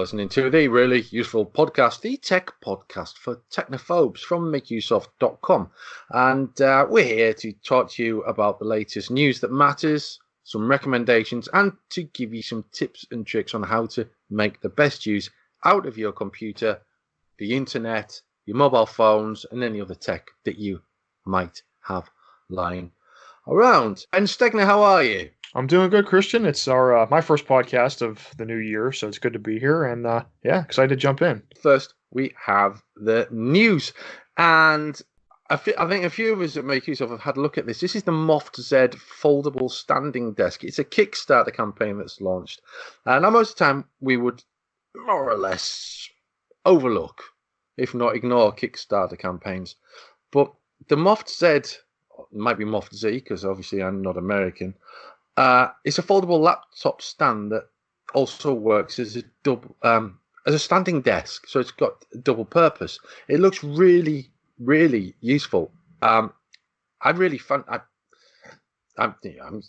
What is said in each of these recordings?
listening to the really useful podcast, the tech podcast for technophobes from MakeUseOf.com. And we're here to talk to you about the latest news that matters, some recommendations, and to give you some tips and tricks on how to make the best use out of your computer, the internet, your mobile phones, and any other tech that you might have lying around. Ben Stegner, how are you? I'm doing good, Christian. It's our my first podcast of the new year, so it's good to be here, and excited to jump in. First, we have the news, and I think a few of us at MakeUseOf have had a look at this. This is the Moft Z foldable standing desk. It's a Kickstarter campaign that's launched, and most of the time we would more or less overlook, if not ignore, Kickstarter campaigns. But the Moft Z, it might be Moft Z because obviously I'm not American. It's a foldable laptop stand that also works as a standing desk, so it's got a double purpose. It looks really, really useful. I'm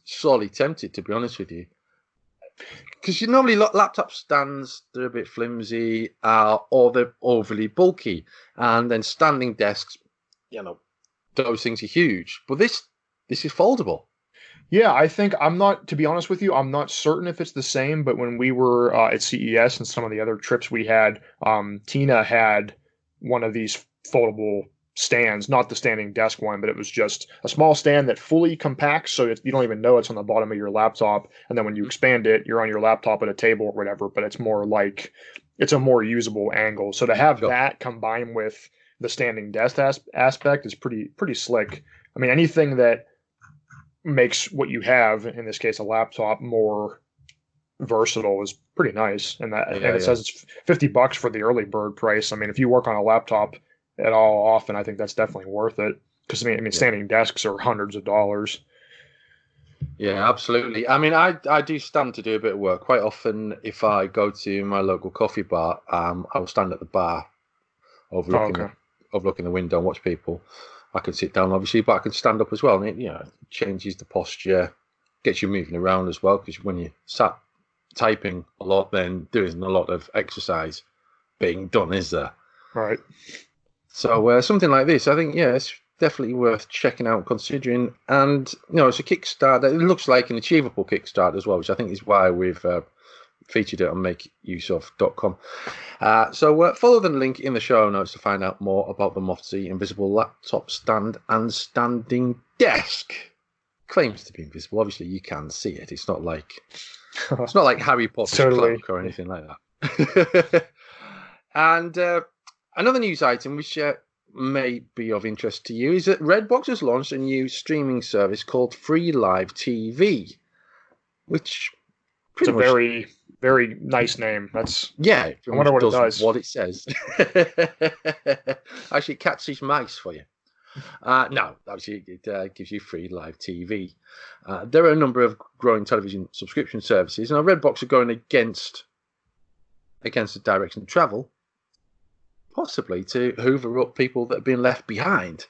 sorely tempted, to be honest with you, because you normally laptop stands, they're a bit flimsy or they're overly bulky, and then standing desks, those things are huge. But this is foldable. Yeah, to be honest with you, I'm not certain if it's the same, but when we were at CES and some of the other trips we had, Tina had one of these foldable stands, not the standing desk one, but it was just a small stand that fully compacts, so you don't even know it's on the bottom of your laptop. And then when you expand it, you're on your laptop at a table or whatever, but it's more like, it's a more usable angle. So to have that combined with the standing desk aspect is pretty slick. I mean, anything that makes what you have, in this case a laptop, more versatile is pretty nice. And it says it's $50 for the early bird price. I mean, if you work on a laptop at all often, I think that's definitely worth it, because standing desks are hundreds of dollars. Yeah, absolutely. I mean, I do stand to do a bit of work quite often. If I go to my local coffee bar, I will stand at the bar overlooking the window and watch people. I can sit down, obviously, but I can stand up as well. And it, changes the posture, gets you moving around as well, because when you sat typing a lot, then there isn't a lot of exercise being done, is there? Right. So something like this, I think, it's definitely worth checking out, considering. And, it's a Kickstarter. It looks like an achievable Kickstarter as well, which I think is why we've featured it on MakeUseOf.com. So follow the link in the show notes to find out more about the Moft Z invisible laptop stand and standing desk. Claims to be invisible. Obviously, you can see it. It's not like Harry Potter's cloak or anything like that. And another news item which may be of interest to you is that Redbox has launched a new streaming service called Free Live TV, which it's a very, very nice name. I wonder what it does. What it says. Actually, it catches mice for you. No, actually, it gives you free live TV. There are a number of growing television subscription services. Now, Redbox are going against the direction of travel, possibly to hoover up people that have been left behind.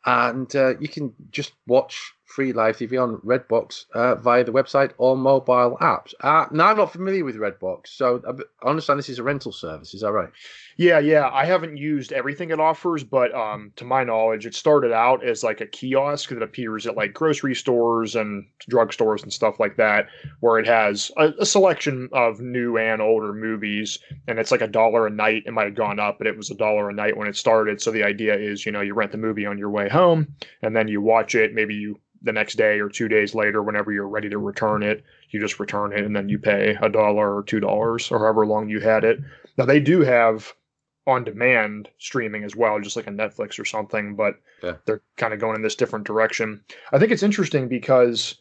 And you can just watch free live TV on Redbox via the website or mobile apps. Now, I'm not familiar with Redbox, so I understand this is a rental service. Is that right? Yeah. I haven't used everything it offers, but to my knowledge, it started out as like a kiosk that appears at like grocery stores and drugstores and stuff like that, where it has a selection of new and older movies, and it's like $1 a night. It might have gone up, but it was $1 a night when it started. So the idea is, you rent the movie on your way home, and then you watch it. Maybe the next day or 2 days later, whenever you're ready to return it, you just return it, and then you pay $1 or $2 or however long you had it. Now, they do have on-demand streaming as well, just like a Netflix or something, but they're kind of going in this different direction. I think it's interesting because,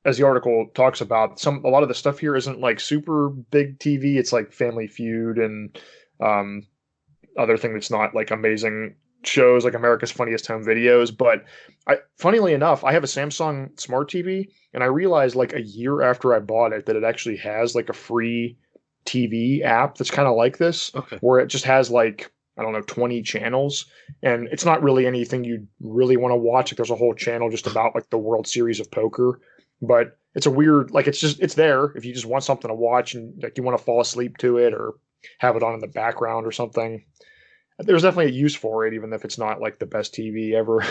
as the article talks about, a lot of the stuff here isn't like super big TV. It's like Family Feud and other thing that's not like amazing shows like America's Funniest Home Videos. But funnily enough, I have a Samsung Smart TV, and I realized like a year after I bought it that it actually has like a free TV app that's kind of like this, where it just has like, I don't know, 20 channels, and it's not really anything you really want to watch. Like, there's a whole channel just about like the World Series of Poker, but it's a weird, like, it's there if you just want something to watch and like you want to fall asleep to it or have it on in the background or something. There's definitely a use for it, even if it's not like the best TV ever.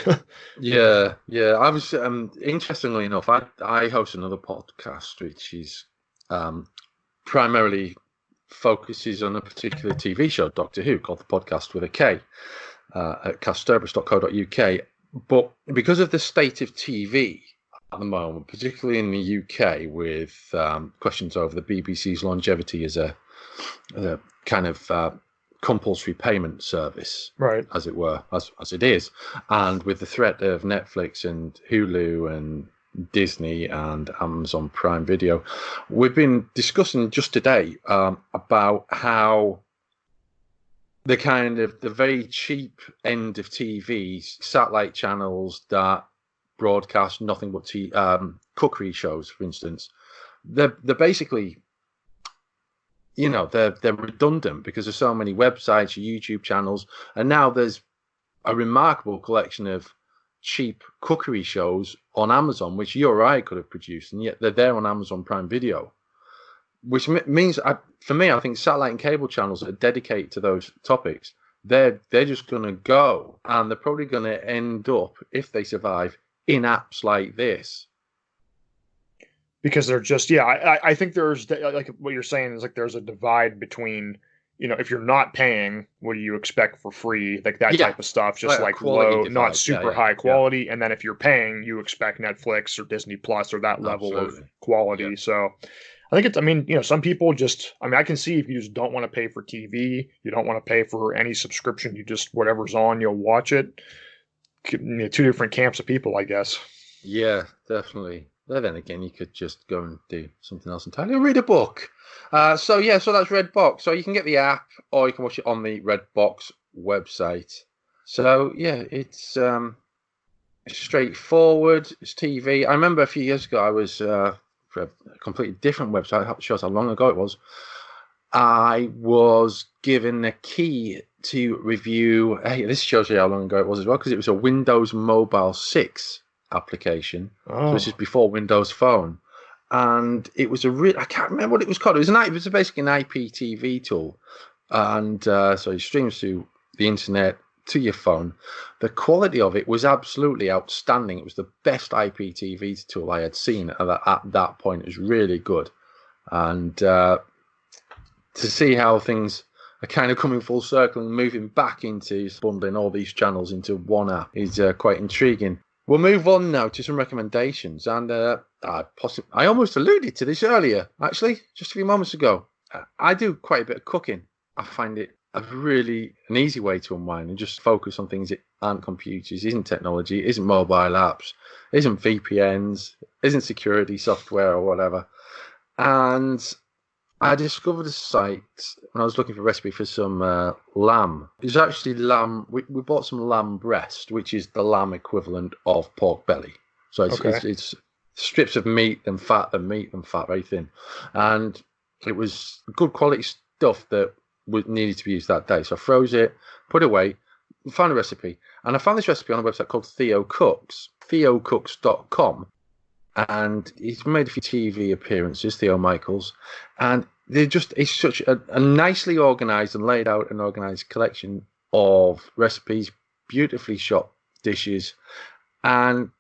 Yeah, yeah. I was interestingly enough, I host another podcast which is primarily focuses on a particular TV show, Doctor Who, called The Podcast with a K, at casterberus.co.uk. But because of the state of TV at the moment, particularly in the UK, with questions over the BBC's longevity as a kind of compulsory payment service, Right. as it were, as it is, and with the threat of Netflix and Hulu and Disney and Amazon Prime Video, we've been discussing just today about how the very cheap end of TV, satellite channels that broadcast nothing but cookery shows, for instance, they're basically, they're redundant because there's so many websites, YouTube channels, and now there's a remarkable collection of cheap cookery shows on Amazon, which you or I could have produced, and yet they're there on Amazon Prime Video, which means, for me, I think satellite and cable channels that are dedicated to those topics, they're just going to go, and they're probably going to end up, if they survive, in apps like this. Because they're just, I think there's, like what you're saying is like there's a divide between, if you're not paying, what do you expect for free? Like that type of stuff, just like low, divide. Not super high quality. And then if you're paying, you expect Netflix or Disney Plus or that level of quality. Yeah. So I think some people just, I can see if you just don't want to pay for TV, you don't want to pay for any subscription, you just, whatever's on, you'll watch it. Two different camps of people, I guess. Yeah, definitely. But then again, you could just go and do something else entirely, or read a book. So that's Redbox. So you can get the app, or you can watch it on the Redbox website. So yeah, it's straightforward. It's TV. I remember a few years ago, I was for a completely different website. It shows how long ago it was. I was given a key to review. Hey, this shows you how long ago it was as well, because it was a Windows Mobile 6 application. So this is before Windows Phone, and it was I can't remember what it was called. It was basically an IPTV tool, and so it streams to the internet to your phone. The quality of it was absolutely outstanding. It was the best IPTV tool I had seen at that point. It was really good, and to see how things are kind of coming full circle and moving back into bundling all these channels into one app is quite intriguing. We'll move on now to some recommendations, and I almost alluded to this earlier, actually, just a few moments ago. I do quite a bit of cooking. I find it an easy way to unwind and just focus on things that aren't computers, isn't technology, isn't mobile apps, isn't VPNs, isn't security software or whatever. And I discovered a site when I was looking for a recipe for some lamb. It was actually lamb. We bought some lamb breast, which is the lamb equivalent of pork belly. So it's strips of meat and fat, very thin. And it was good quality stuff that needed to be used that day. So I froze it, put it away, found a recipe. And I found this recipe on a website called Theo Cooks, theocooks.com. And he's made a few TV appearances, Theo Michaels, and it's such a nicely organized and laid out and organized collection of recipes, beautifully shot dishes, and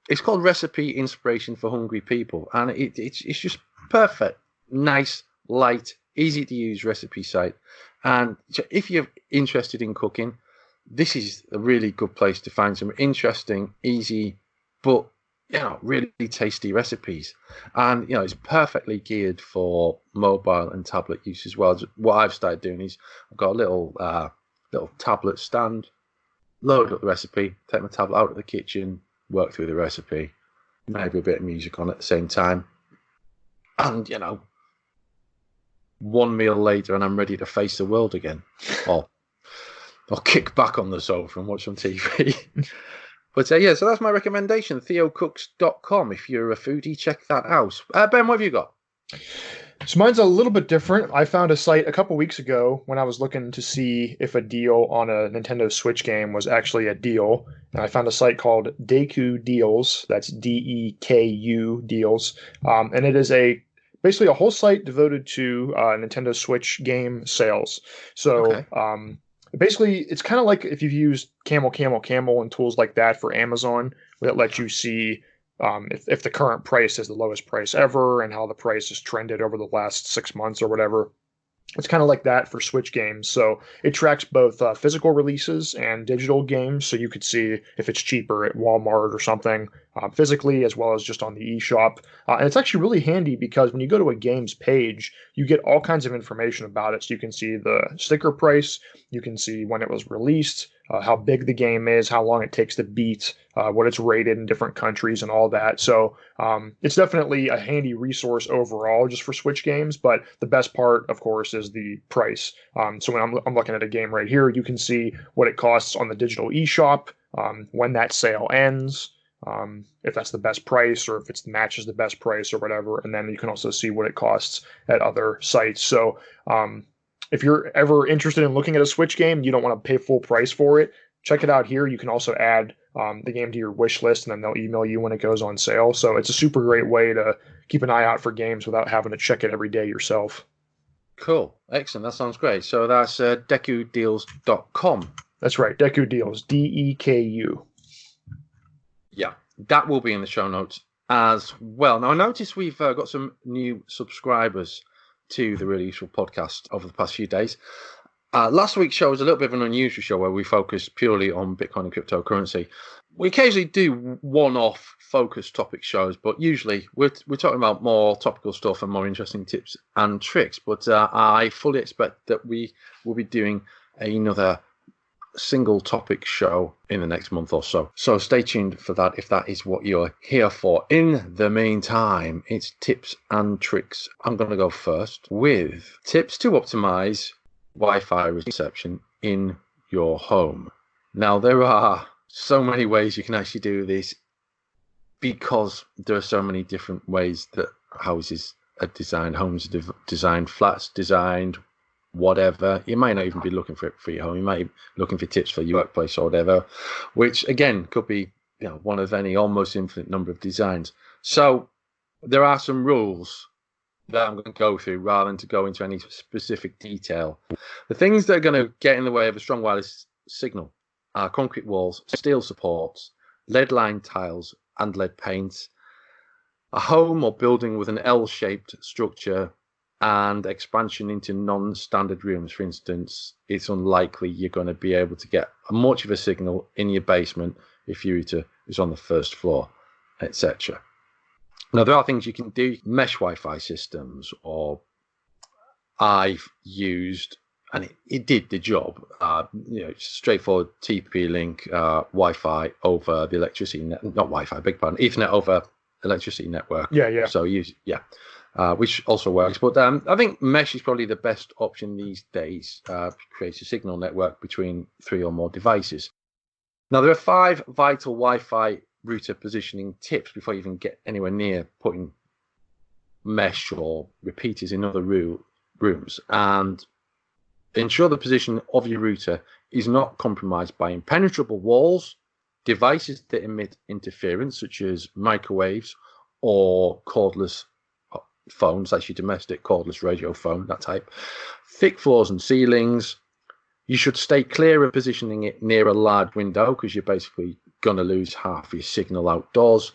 it's called Recipe Inspiration for Hungry People, and it's just perfect, nice, light, easy to use recipe site. And if you're interested in cooking, this is a really good place to find some interesting, easy, but really tasty recipes. And it's perfectly geared for mobile and tablet use as well. What I've started doing is I've got a little tablet stand, load up the recipe, take my tablet out of the kitchen, work through the recipe, maybe a bit of music on at the same time, and one meal later and I'm ready to face the world again, or kick back on the sofa and watch some TV. But so that's my recommendation, theocooks.com. If you're a foodie, check that out. Ben, what have you got? So mine's a little bit different. I found a site a couple weeks ago when I was looking to see if a deal on a Nintendo Switch game was actually a deal. And I found a site called Deku Deals. That's Deku Deals. And it is basically a whole site devoted to Nintendo Switch game sales. So Okay. basically, it's kind of like if you've used Camel and tools like that for Amazon that let you see if the current price is the lowest price ever and how the price has trended over the last 6 months or whatever. It's kind of like that for Switch games. So it tracks both physical releases and digital games. So you could see if it's cheaper at Walmart or something physically, as well as just on the eShop. And it's actually really handy because when you go to a game's page, you get all kinds of information about it. So you can see the sticker price, you can see when it was released, how big the game is, how long it takes to beat, what it's rated in different countries, and all that. So it's definitely a handy resource overall just for Switch games. But the best part, of course, is the price. So when I'm looking at a game right here, you can see what it costs on the digital eShop, when that sale ends, if that's the best price or if it matches the best price or whatever. And then you can also see what it costs at other sites. So if you're ever interested in looking at a Switch game, you don't want to pay full price for it, check it out here. You can also add the game to your wish list, and then they'll email you when it goes on sale. So it's a super great way to keep an eye out for games without having to check it every day yourself. Cool. Excellent. That sounds great. So that's DekuDeals.com. That's right. Deku Deals. Deku. Yeah, that will be in the show notes as well. Now, I noticed we've got some new subscribers to the Really Useful podcast over the past few days. Last week's show was a little bit of an unusual show where we focused purely on Bitcoin and cryptocurrency. We occasionally do one-off focused topic shows, but usually we're talking about more topical stuff and more interesting tips and tricks. But I fully expect that we will be doing another single topic show in the next month or so. So stay tuned for that if that is what you're here for. In the meantime, it's tips and tricks. I'm going to go first with tips to optimize Wi-Fi reception in your home. Now, there are so many ways you can actually do this because there are so many different ways that houses are designed, homes are designed, flats designed, whatever. You might not even be looking for it for your home. You might be looking for tips for your workplace or whatever, which again could be one of any almost infinite number of designs. So there are some rules that I'm going to go through rather than to go into any specific detail. The things that are going to get in the way of a strong wireless signal are concrete walls, steel supports, lead-lined tiles and lead paint, a home or building with an L-shaped structure and expansion into non-standard rooms. For instance, it's unlikely you're going to be able to get much of a signal in your basement if your router is on the first floor, etc. Now, there are things you can do. Mesh Wi-Fi systems, or I've used, and it did the job. Straightforward TP-Link Wi-Fi over the electricity not Wi-Fi, beg pardon, Ethernet over electricity network. Yeah. So which also works. But I think mesh is probably the best option these days. Creates a signal network between 3 or more devices. Now, there are 5 vital Wi-Fi router positioning tips before you even get anywhere near putting mesh or repeaters in other rooms. And ensure the position of your router is not compromised by impenetrable walls, devices that emit interference, such as microwaves or cordless phones. That's your domestic cordless radio phone, that type. Thick floors and ceilings. You should stay clear of positioning it near a large window because you're basically going to lose half your signal outdoors.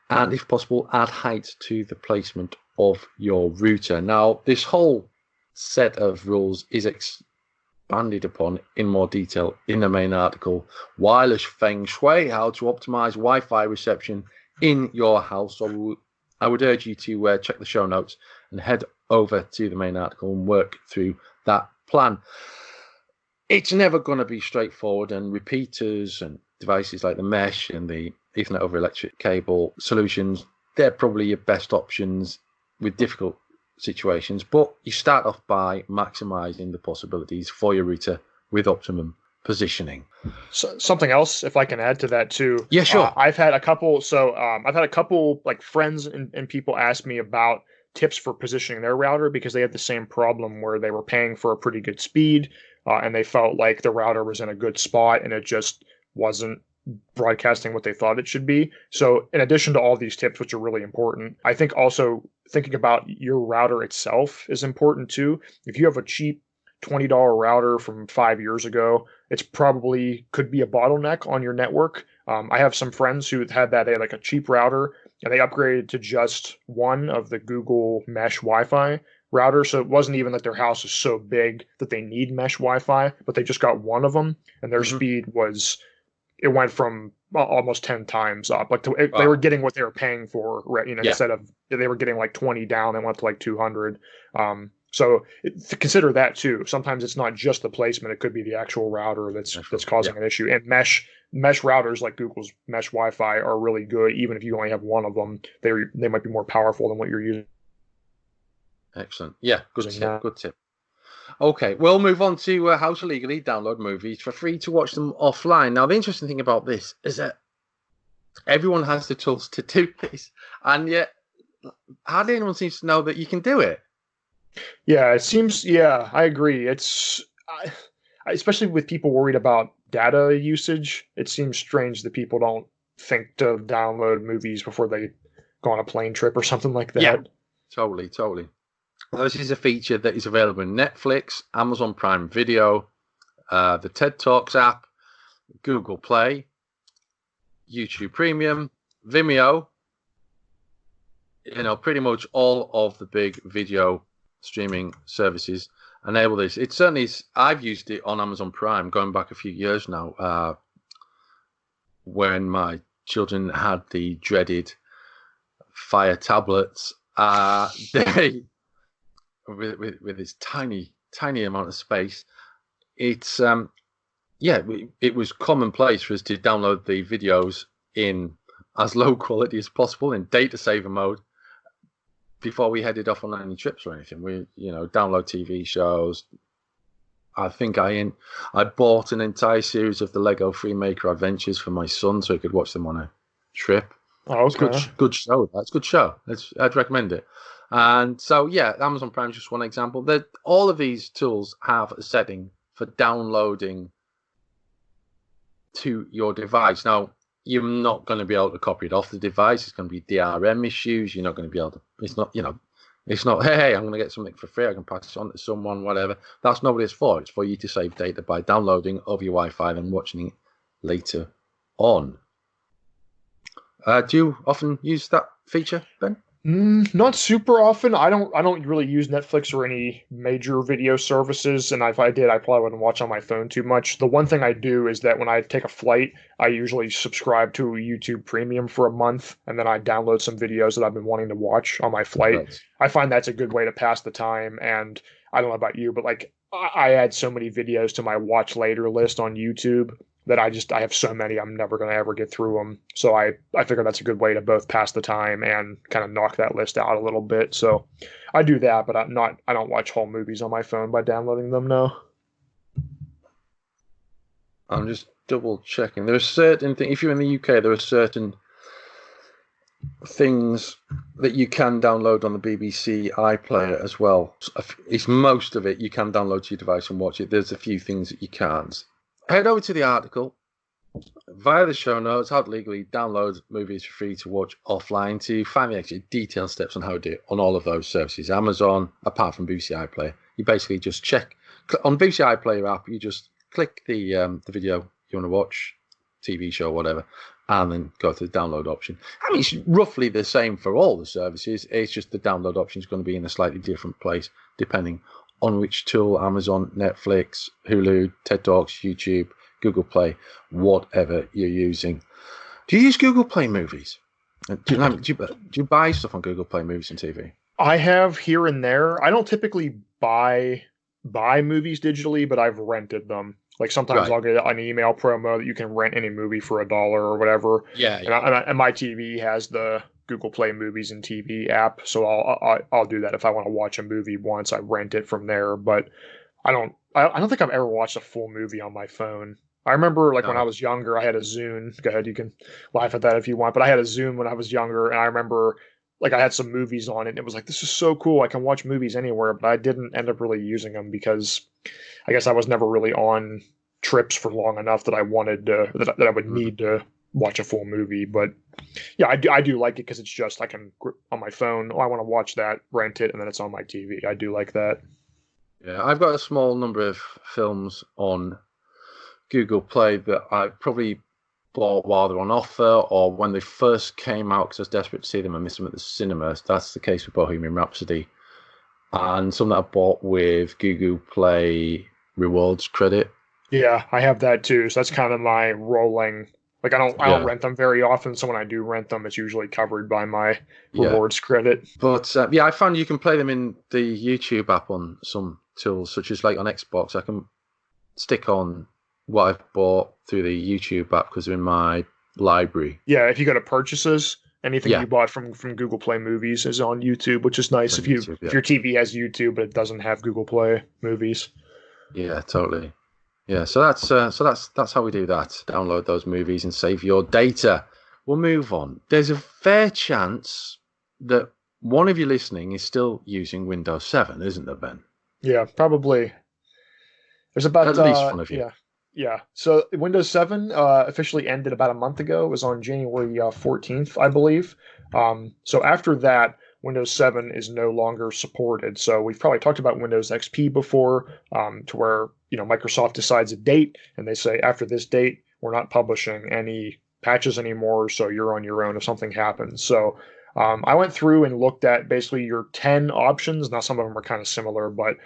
And if possible, add height to the placement of your router. Now, this whole set of rules is expanded upon in more detail in the main article, Wireless Feng Shui, How to Optimize Wi-Fi Reception in Your House. So I would urge you to check the show notes and head over to the main article and work through that plan. It's never going to be straightforward, and repeaters and devices like the mesh and the Ethernet over electric cable solutions, they're probably your best options with difficult situations. But you start off by maximizing the possibilities for your router with optimum positioning. So, something else, if I can add to that too. Yeah, sure. I've had a couple. So I've had a couple like friends and people ask me about tips for positioning their router because they had the same problem where they were paying for a pretty good speed, and they felt like the router was in a good spot and it just wasn't broadcasting what they thought it should be. So in addition to all these tips, which are really important, I think also thinking about your router itself is important too. If you have a cheap $20 router from 5 years ago, it's probably could be a bottleneck on your network. I have some friends who had that. They had like a cheap router and they upgraded to just one of the Google Mesh Wi-Fi router. So it wasn't even that their house is so big that they need Mesh Wi-Fi, but they just got one of them and their speed was, it went from almost 10 times up. Like they were getting what they were paying for, instead of they were getting like 20 down, they went to like 200. So consider that too. Sometimes it's not just the placement; it could be the actual router that's causing an issue. And mesh routers like Google's Mesh Wi-Fi are really good, even if you only have one of them. They might be more powerful than what you're using. Excellent. Yeah, good tip. Good tip. Okay, we'll move on to how to legally download movies for free to watch them offline. Now, the interesting thing about this is that everyone has the tools to do this, and yet hardly anyone seems to know that you can do it. Yeah, it seems. Yeah, I agree. It's especially with people worried about data usage. It seems strange that people don't think to download movies before they go on a plane trip or something like that. Yeah, totally. This is a feature that is available in Netflix, Amazon Prime Video, the TED Talks app, Google Play, YouTube Premium, Vimeo. Pretty much all of the big video streaming services enable this. It certainly is. I've used it on Amazon Prime going back a few years now, when my children had the dreaded Fire tablets. They with this tiny amount of space, it's it was commonplace for us to download the videos in as low quality as possible in data saver mode before we headed off on any trips or anything. We download TV shows. I think I bought an entire series of the Lego Freemaker Adventures for my son so he could watch them on a trip. Oh, okay. It's good show. That's a good show. I'd recommend it. And so, yeah, Amazon Prime is just one example. All of these tools have a setting for downloading to your device. Now, you're not going to be able to copy it off the device. It's going to be DRM issues. You're not going to be able to. It's not. Hey, I'm going to get something for free. I can pass it on to someone, whatever. That's not what it's for. It's for you to save data by downloading over your Wi-Fi and watching it later on. Do you often use that feature, Ben? Not super often. I don't really use Netflix or any major video services, and if I did, I probably wouldn't watch on my phone too much. The one thing I do is that when I take a flight, I usually subscribe to YouTube Premium for a month, and then I download some videos that I've been wanting to watch on my flight. Right. I find that's a good way to pass the time, and I don't know about you, but like I add so many videos to my watch later list on YouTube that I have so many, I'm never going to ever get through them. So I figure that's a good way to both pass the time and kind of knock that list out a little bit. So I do that, but I don't watch whole movies on my phone by downloading them, no. I'm just double checking. There are certain things, if you're in the UK, there are certain things that you can download on the BBC iPlayer as well. It's most of it you can download to your device and watch it. There's a few things that you can't. Head over to the article via the show notes, how to legally download movies for free to watch offline, to find the actual detailed steps on how to do it on all of those services. Amazon, apart from BBC iPlayer, you basically just check on BBC iPlayer app. You just click the video you want to watch, TV show, whatever, and then go to the download option. I mean, it's roughly the same for all the services. It's just the download option is going to be in a slightly different place depending on which tool: Amazon, Netflix, Hulu, TED Talks, YouTube, Google Play, whatever you're using. Do you use Google Play Movies? Do you buy stuff on Google Play Movies and TV? I have here and there. I don't typically buy movies digitally, but I've rented them. Like sometimes I'll get an email promo that you can rent any movie for $1 or whatever. Yeah. And my TV has the Google Play Movies and TV app, so I'll do that if I want to watch a movie once. I rent it from there, but I don't think I've ever watched a full movie on my phone. I remember when I was younger, I had a Zune. Go ahead, you can laugh at that if you want, but I had a Zune when I was younger, and I remember like I had some movies on it and it was like, this is so cool. I can watch movies anywhere, but I didn't end up really using them because I guess I was never really on trips for long enough that I wanted to, that I would need to watch a full movie. But yeah, I do like it because it's just I can on my phone. Oh, I want to watch that, rent it, and then it's on my TV. I do like that. Yeah, I've got a small number of films on Google Play that I probably bought while they're on offer or when they first came out because I was desperate to see them and miss them at the cinemas. That's the case with Bohemian Rhapsody. And some that I bought with Google Play rewards credit. Yeah, I have that too. So that's kind of my rolling. Like I don't rent them very often. So when I do rent them, it's usually covered by my rewards credit. But yeah, I found you can play them in the YouTube app on some tools, such as like on Xbox. I can stick on what I've bought through the YouTube app because they're in my library. Yeah, if you go to purchases, anything you bought from Google Play Movies is on YouTube, which is nice if your TV has YouTube but it doesn't have Google Play Movies. Yeah, totally. Yeah, so that's how we do that. Download those movies and save your data. We'll move on. There's a fair chance that one of you listening is still using Windows 7, isn't there, Ben? Yeah, probably. There's about at least one of you. Yeah. Yeah. So Windows 7 officially ended about a month ago. It was on January 14th, I believe. So after that, Windows 7 is no longer supported. So we've probably talked about Windows XP before, to where Microsoft decides a date and they say after this date we're not publishing any patches anymore. So you're on your own if something happens. So I went through and looked at basically your 10 options. Now some of them are kind of similar, but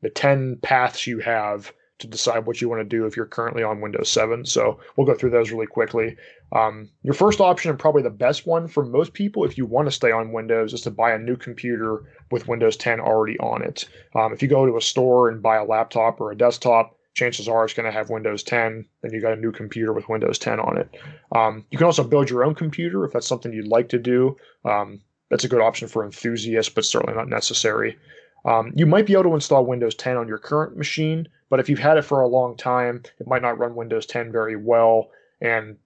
the 10 paths you have to decide what you want to do if you're currently on Windows 7. So we'll go through those really quickly. Your first option, and probably the best one for most people if you want to stay on Windows, is to buy a new computer with Windows 10 already on it. If you go to a store and buy a laptop or a desktop, chances are it's going to have Windows 10. Then you got a new computer with Windows 10 on it. You can also build your own computer if that's something you'd like to do. That's a good option for enthusiasts, but certainly not necessary. You might be able to install Windows 10 on your current machine, but if you've had it for a long time, it might not run Windows 10 very well, and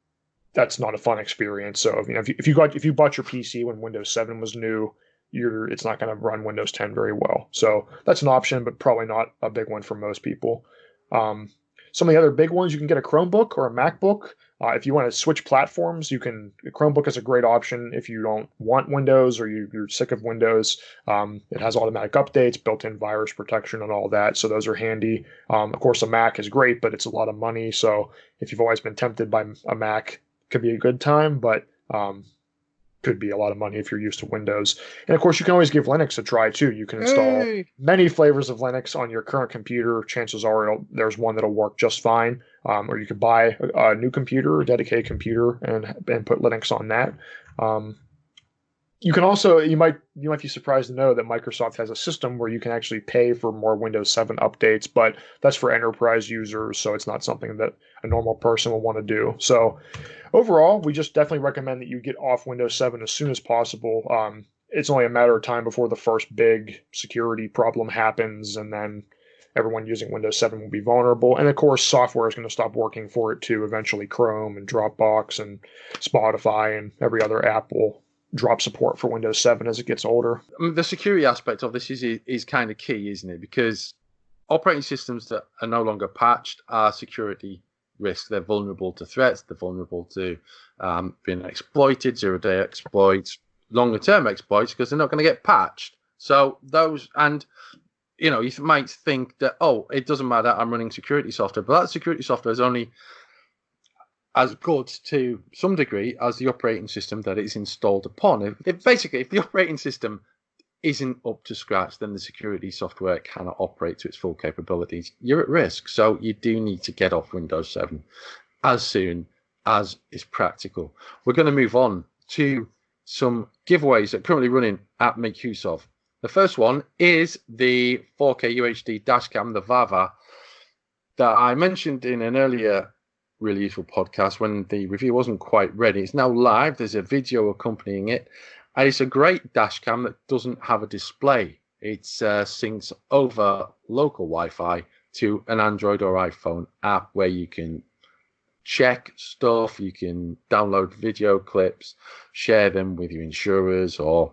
that's not a fun experience. So if you bought your PC when Windows 7 was new, it's not going to run Windows 10 very well. So that's an option, but probably not a big one for most people. Some of the other big ones, you can get a Chromebook or a MacBook. If you want to switch platforms, Chromebook is a great option if you don't want Windows or you're sick of Windows. It has automatic updates, built-in virus protection and all that, so those are handy. Of course, a Mac is great, but it's a lot of money, so if you've always been tempted by a Mac, it could be a good time, but could be a lot of money if you're used to Windows. And of course, you can always give Linux a try too. You can install many flavors of Linux on your current computer. Chances are there's one that'll work just fine. Or you could buy a new computer, a dedicated computer, and put Linux on that. You can also you might be surprised to know that Microsoft has a system where you can actually pay for more Windows 7 updates, but that's for enterprise users, so it's not something that a normal person will want to do. So overall, we just definitely recommend that you get off Windows 7 as soon as possible. It's only a matter of time before the first big security problem happens, and then everyone using Windows 7 will be vulnerable. And of course, software is going to stop working for it too. Eventually, Chrome and Dropbox and Spotify and every other app will drop support for Windows 7 as it gets older. I mean, the security aspect of this is kind of key, isn't it? Because operating systems that are no longer patched are security risks. They're vulnerable to threats. They're vulnerable to being exploited, zero-day exploits, longer-term exploits, because they're not going to get patched. So those, and you might think that, it doesn't matter, I'm running security software, but that security software is only as good to some degree as the operating system that it's installed upon. If the operating system isn't up to scratch, then the security software cannot operate to its full capabilities. You're at risk. So you do need to get off Windows 7 as soon as is practical. We're going to move on to some giveaways that are currently running at MakeUseOf. The first one is the 4K UHD dashcam, the Vava, that I mentioned in an earlier really useful podcast when the review wasn't quite ready. It's now live. There's a video accompanying it. And it's a great dashcam that doesn't have a display. It syncs over local Wi-Fi to an Android or iPhone app where you can check stuff. You can download video clips, share them with your insurers, or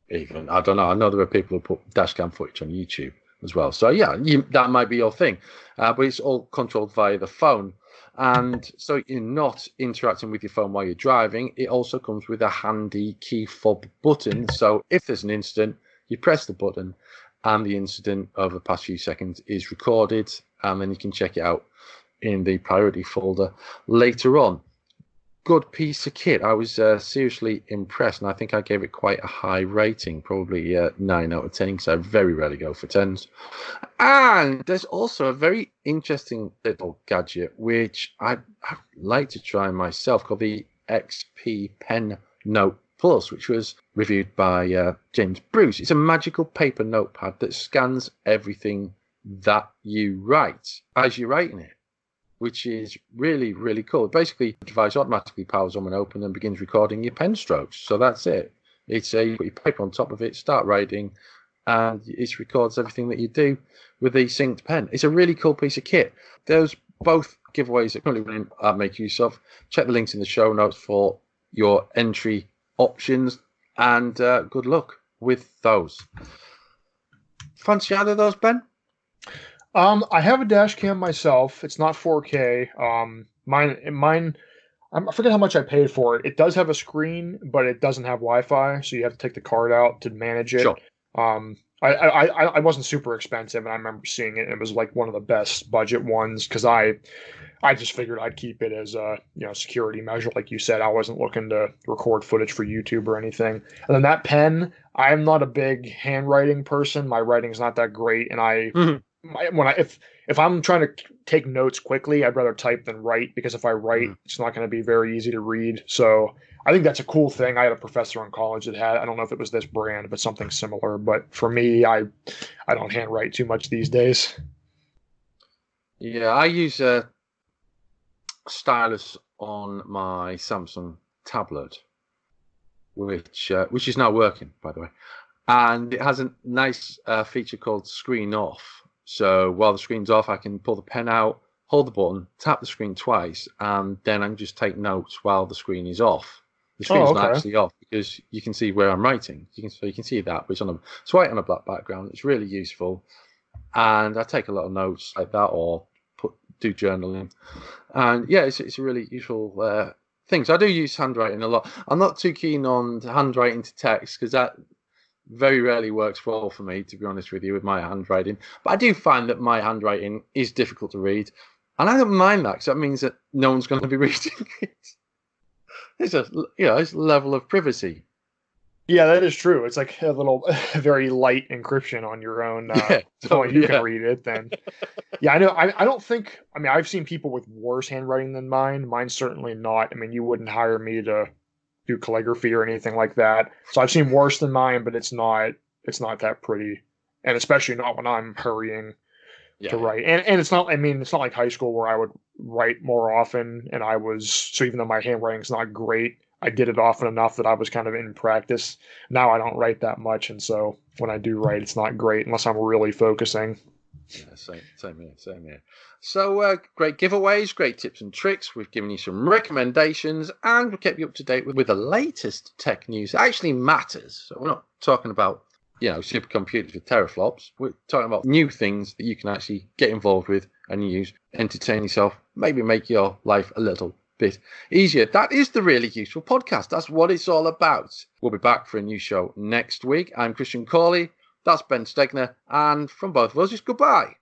even, I don't know, I know there are people who put dash cam footage on YouTube as well. So yeah, that might be your thing, but it's all controlled via the phone. And so you're not interacting with your phone while you're driving. It also comes with a handy key fob button. So if there's an incident, you press the button and the incident over the past few seconds is recorded, and then you can check it out in the priority folder later on. Good piece of kit. I was seriously impressed, and I think I gave it quite a high rating, probably 9 out of 10, because I very rarely go for 10s. And there's also a very interesting little gadget which I'd like to try myself, called the XP Pen Note Plus, which was reviewed by James Bruce. It's a magical paper notepad that scans everything that you write as you're writing it, which is really, really cool. Basically, the device automatically powers on when open and begins recording your pen strokes. So that's it. You put your paper on top of it, start writing, and it records everything that you do with the synced pen. It's a really cool piece of kit. There's both giveaways that currently running at Make Use Of. Check the links in the show notes for your entry options, and good luck with those. Fancy either of those, Ben? I have a dash cam myself. It's not 4K. Mine. I forget how much I paid for it. It does have a screen, but it doesn't have Wi-Fi, so you have to take the card out to manage it. Sure. I wasn't super expensive, and I remember seeing it. It was like one of the best budget ones, because I just figured I'd keep it as a security measure, like you said. I wasn't looking to record footage for YouTube or anything. And then that pen, I'm not a big handwriting person. My writing's not that great, and if I'm trying to take notes quickly, I'd rather type than write, because if I write, it's not going to be very easy to read. So I think that's a cool thing. I had a professor in college that had, I don't know if it was this brand, but something similar. But for me, I don't handwrite too much these days. Yeah, I use a stylus on my Samsung tablet, which is now working, by the way. And it has a nice feature called Screen Off. So while the screen's off, I can pull the pen out, hold the button, tap the screen twice, and then I can just take notes while the screen is off. The screen's not actually off, because you can see where I'm writing. You can see that, but it's white on a black background. It's really useful, and I take a lot of notes like that, or do journaling. And yeah, it's a really useful thing. So I do use handwriting a lot. I'm not too keen on handwriting to text, because that very rarely works well for me, to be honest with you, with my handwriting. But I do find that my handwriting is difficult to read, and I don't mind that, because that means that no one's going to be reading it. It's it's a level of privacy. Yeah, that is true. It's like a little, very light encryption on your own. So you can read it. Then, yeah, I know. I don't think. I mean, I've seen people with worse handwriting than mine. Mine's certainly not. I mean, you wouldn't hire me to do calligraphy or anything like that. So I've seen worse than mine, but it's not that pretty, and especially not when I'm hurrying to write. And it's not. I mean, it's not like high school where I would write more often, and so even though my handwriting's not great, I did it often enough that I was kind of in practice. Now I don't write that much, and so when I do write, it's not great unless I'm really focusing. Yeah, same here. So great giveaways, great tips and tricks. We've given you some recommendations, and we've kept you up to date with the latest tech news that actually matters. So we're not talking about supercomputers with teraflops. We're talking about new things that you can actually get involved with and use, entertain yourself, maybe make your life a little bit easier. That is the Really Useful Podcast. That's what it's all about. We'll be back for a new show next week. I'm Christian Cawley. That's Ben Stegner. And from both of us, it's goodbye.